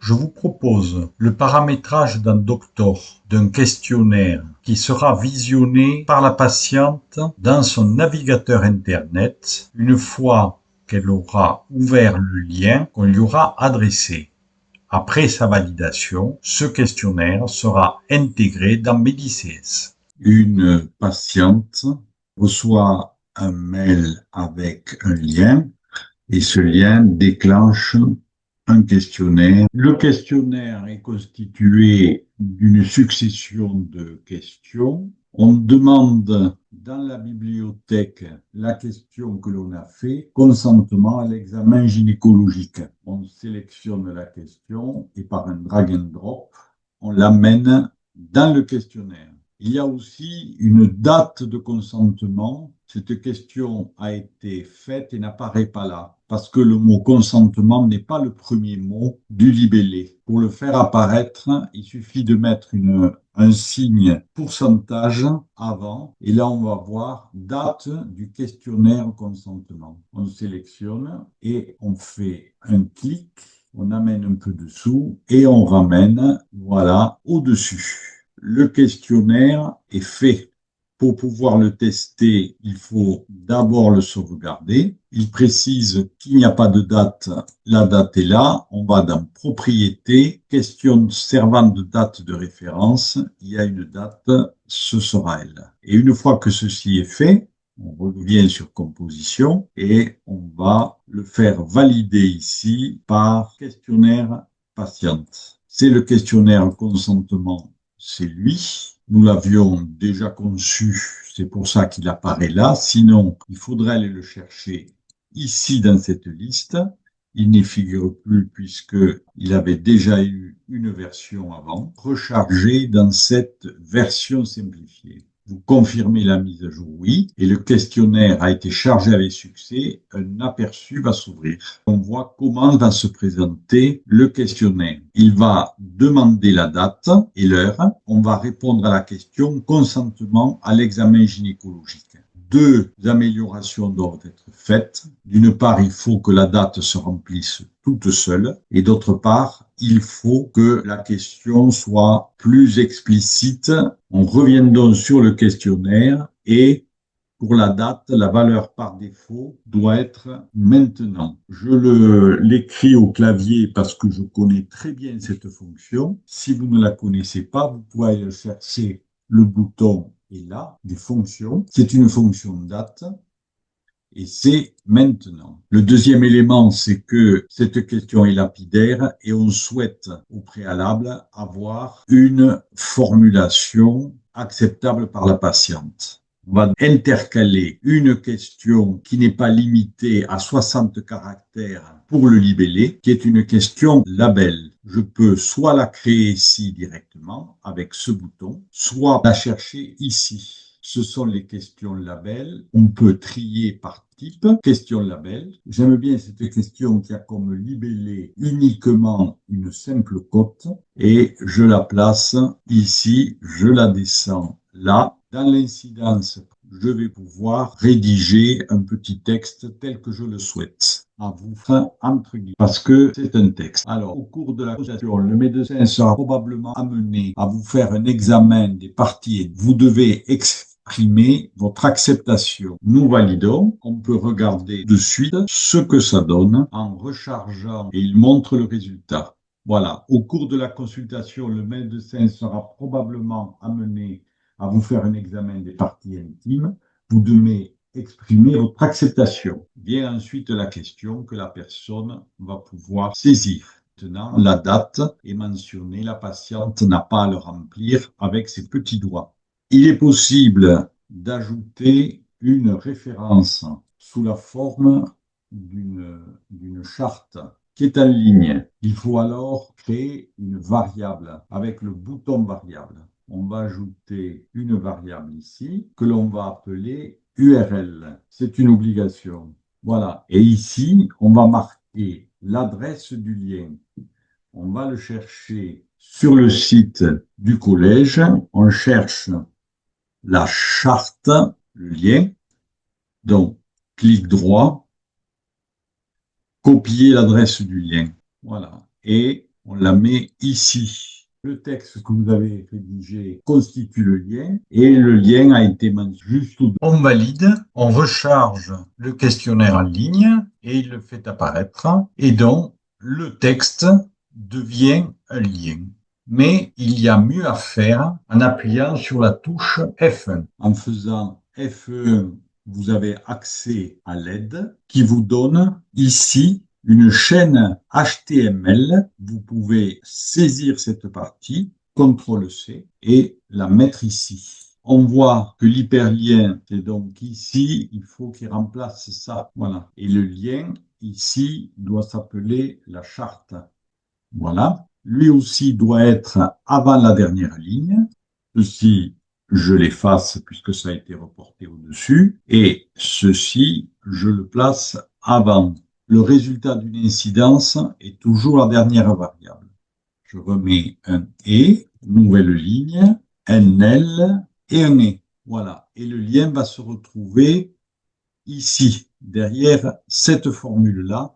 Je vous propose le paramétrage d'un doctor, d'un questionnaire qui sera visionné par la patiente dans son navigateur Internet une fois qu'elle aura ouvert le lien qu'on lui aura adressé. Après sa validation, ce questionnaire sera intégré dans MEDICS. Une patiente reçoit un mail avec un lien et ce lien déclenche un questionnaire. Le questionnaire est constitué d'une succession de questions. On demande dans la bibliothèque la question que l'on a fait, consentement à l'examen gynécologique. On sélectionne la question et par un drag and drop, on l'amène dans le questionnaire. Il y a aussi une date de consentement. Cette question a été faite et n'apparaît pas là, parce que le mot consentement n'est pas le premier mot du libellé. Pour le faire apparaître, il suffit de mettre un signe pourcentage avant, et là on va voir date du questionnaire consentement. On sélectionne et on fait un clic, on amène un peu dessous et on ramène, voilà, au-dessus. Le questionnaire est fait. Pour pouvoir le tester, il faut d'abord le sauvegarder. Il précise qu'il n'y a pas de date. La date est là. On va dans Propriétés, question servant de date de référence. Il y a une date, ce sera elle. Et une fois que ceci est fait, on revient sur Composition et on va le faire valider ici par questionnaire patiente. C'est le questionnaire consentement, c'est lui. Nous l'avions déjà conçu, c'est pour ça qu'il apparaît là. Sinon, il faudrait aller le chercher ici dans cette liste. Il n'y figure plus puisqu'il avait déjà eu une version avant. Rechargé dans cette version simplifiée. Vous confirmez la mise à jour, oui, et le questionnaire a été chargé avec succès. Un aperçu va s'ouvrir. On voit comment va se présenter le questionnaire. Il va demander la date et l'heure. On va répondre à la question consentement à l'examen gynécologique. Deux améliorations doivent être faites. D'une part, il faut que la date se remplisse toute seule et d'autre part, il faut que la question soit plus explicite. On revient donc sur le questionnaire et pour la date, la valeur par défaut doit être maintenant. Je l'écris au clavier parce que je connais très bien cette fonction. Si vous ne la connaissez pas, vous pouvez aller chercher le bouton et là, des fonctions. C'est une fonction date et c'est maintenant. Le deuxième élément, c'est que cette question est lapidaire et on souhaite au préalable avoir une formulation acceptable par la patiente. On va intercaler une question qui n'est pas limitée à 60 caractères pour le libellé, qui est une question label. Je peux soit la créer ici directement avec ce bouton, soit la chercher ici. Ce sont les questions label. On peut trier par type. Question label. J'aime bien cette question qui a comme libellé uniquement une simple cote et je la place ici, je la descends là. Dans l'incidence, je vais pouvoir rédiger un petit texte tel que je le souhaite. À vous, entre guillemets, parce que c'est un texte. Alors, au cours de la consultation, le médecin sera probablement amené à vous faire un examen des parties. Vous devez exprimer votre acceptation. Nous validons. On peut regarder de suite ce que ça donne en rechargeant et il montre le résultat. Voilà. Au cours de la consultation, le médecin sera probablement amené à vous faire un examen des parties intimes. Vous devez exprimer votre acceptation. Vient ensuite la question que la personne va pouvoir saisir. Maintenant, la date est mentionnée. La patiente n'a pas à le remplir avec ses petits doigts. Il est possible d'ajouter une référence sous la forme d'une charte qui est en ligne. Il faut alors créer une variable avec le bouton variable. On va ajouter une variable ici que l'on va appeler URL. C'est une obligation. Voilà. Et ici, on va marquer l'adresse du lien. On va le chercher sur le site du collège. On cherche la charte, le lien. Donc, clic droit, copier l'adresse du lien. Voilà. Et on la met ici. Le texte que vous avez rédigé constitue le lien et le lien a été mentionné juste au-dessus. On valide, on recharge le questionnaire en ligne et il le fait apparaître et donc le texte devient un lien. Mais il y a mieux à faire en appuyant sur la touche F1. En faisant F1, vous avez accès à l'aide qui vous donne ici une chaîne HTML. Vous pouvez saisir cette partie, CTRL-C, et la mettre ici. On voit que l'hyperlien, c'est donc ici, il faut qu'il remplace ça. Voilà. Et le lien, ici, doit s'appeler la charte. Voilà. Lui aussi doit être avant la dernière ligne. Ceci, je l'efface puisque ça a été reporté au-dessus. Et ceci, je le place avant. Le résultat d'une incidence est toujours la dernière variable. Je remets un et, nouvelle ligne, un L et un et. Voilà. Et le lien va se retrouver ici, derrière cette formule-là,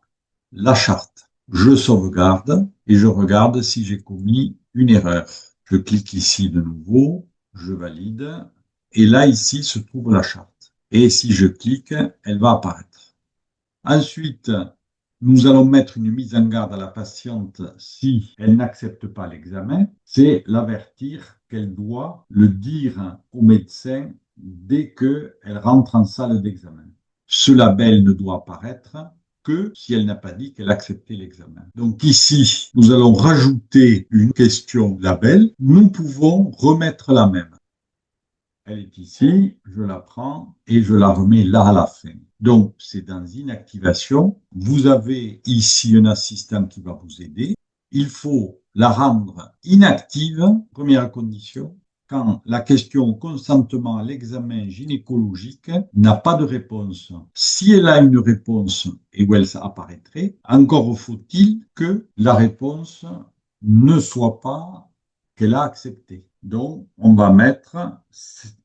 la charte. Je sauvegarde et je regarde si j'ai commis une erreur. Je clique ici de nouveau, je valide et là, ici, se trouve la charte. Et si je clique, elle va apparaître. Ensuite, nous allons mettre une mise en garde à la patiente si elle n'accepte pas l'examen. C'est l'avertir qu'elle doit le dire au médecin dès qu'elle rentre en salle d'examen. Ce label ne doit apparaître que si elle n'a pas dit qu'elle acceptait l'examen. Donc ici, nous allons rajouter une question label. Nous pouvons remettre la même. Elle est ici, je la prends et je la remets là à la fin. Donc, c'est dans inactivation. Vous avez ici un assistant qui va vous aider. Il faut la rendre inactive, première condition, quand la question consentement à l'examen gynécologique n'a pas de réponse. Si elle a une réponse et où elle apparaîtrait, encore faut-il que la réponse ne soit pas qu'elle a accepté. Donc, on va mettre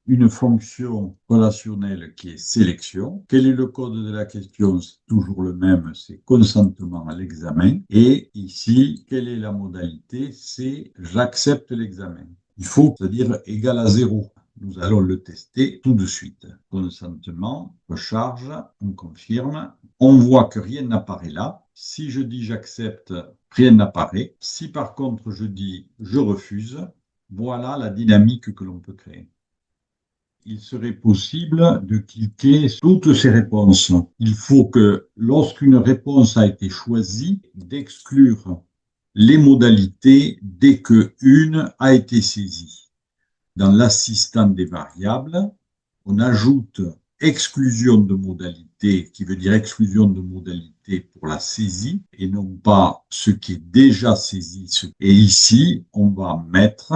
une fonction relationnelle qui est sélection. Quel est le code de la question? C'est toujours le même, c'est consentement à l'examen. Et ici, quelle est la modalité? C'est j'accepte l'examen. Il faut, c'est-à-dire égal à 0. Nous allons le tester tout de suite. Consentement, recharge, on confirme. On voit que rien n'apparaît là. Si je dis j'accepte, rien n'apparaît. Si par contre je dis je refuse, voilà la dynamique que l'on peut créer. Il serait possible de cliquer sur toutes ces réponses. Il faut que lorsqu'une réponse a été choisie, d'exclure les modalités dès qu'une a été saisie. Dans l'assistant des variables, on ajoute exclusion de modalité, qui veut dire exclusion de modalité pour la saisie, et non pas ce qui est déjà saisi. Et ici, on va mettre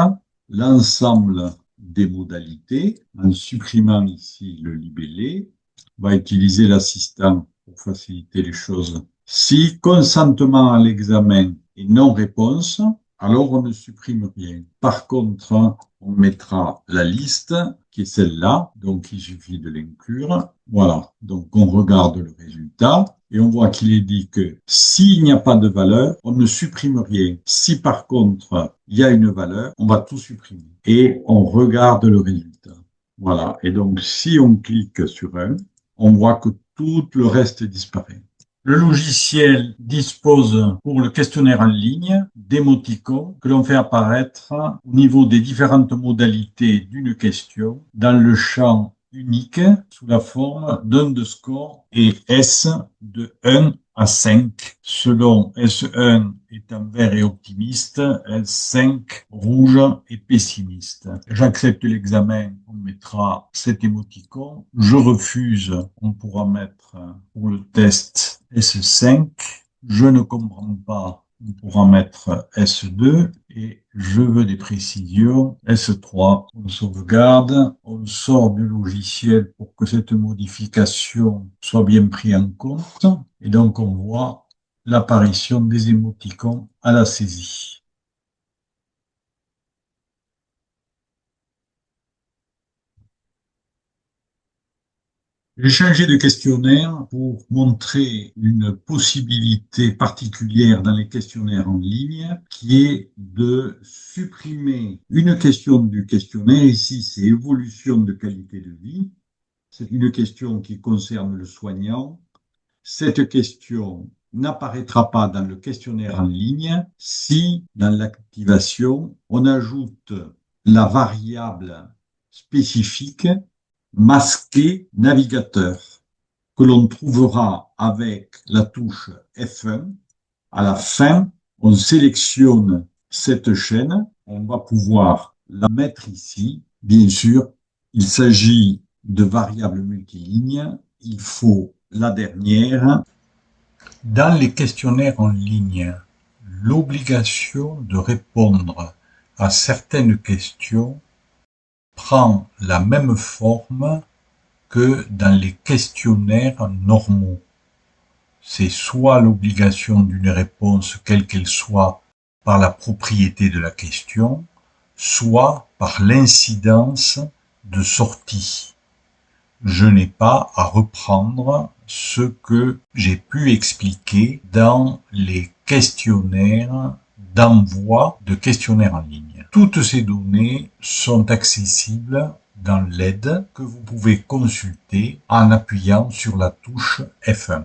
l'ensemble des modalités en supprimant ici le libellé. On va utiliser l'assistant pour faciliter les choses. Si consentement à l'examen et non-réponse, alors on ne supprime rien. Par contre, on mettra la liste qui est celle-là, donc il suffit de l'inclure. Voilà, donc on regarde le résultat et on voit qu'il est dit que s'il n'y a pas de valeur, on ne supprime rien. Si par contre il y a une valeur, on va tout supprimer et on regarde le résultat. Voilà, et donc si on clique sur un, on voit que tout le reste disparaît. Le logiciel dispose pour le questionnaire en ligne d'émoticônes que l'on fait apparaître au niveau des différentes modalités d'une question dans le champ unique sous la forme d'un de score et S de 1 à 5, selon S1 étant vert et optimiste, S5 rouge et pessimiste. J'accepte l'examen, on mettra cet émoticône. Je refuse, on pourra mettre pour le test S5. Je ne comprends pas, on pourra mettre S2 et je veux des précisions S3. On sauvegarde, on sort du logiciel pour que cette modification soit bien prise en compte et donc on voit l'apparition des émoticônes à la saisie. J'ai changé de questionnaire pour montrer une possibilité particulière dans les questionnaires en ligne qui est de supprimer une question du questionnaire. Ici, c'est évolution de qualité de vie. C'est une question qui concerne le soignant. Cette question n'apparaîtra pas dans le questionnaire en ligne si, dans l'activation, on ajoute la variable spécifique masqué navigateur que l'on trouvera avec la touche F1. À la fin, on sélectionne cette chaîne. On va pouvoir la mettre ici. Bien sûr, il s'agit de variables multilignes. Il faut la dernière. Dans les questionnaires en ligne, l'obligation de répondre à certaines questions prend la même forme que dans les questionnaires normaux. C'est soit l'obligation d'une réponse quelle qu'elle soit par la propriété de la question, soit par l'incidence de sortie. Je n'ai pas à reprendre ce que j'ai pu expliquer dans les questionnaires d'envoi de questionnaires en ligne. Toutes ces données sont accessibles dans l'aide que vous pouvez consulter en appuyant sur la touche F1.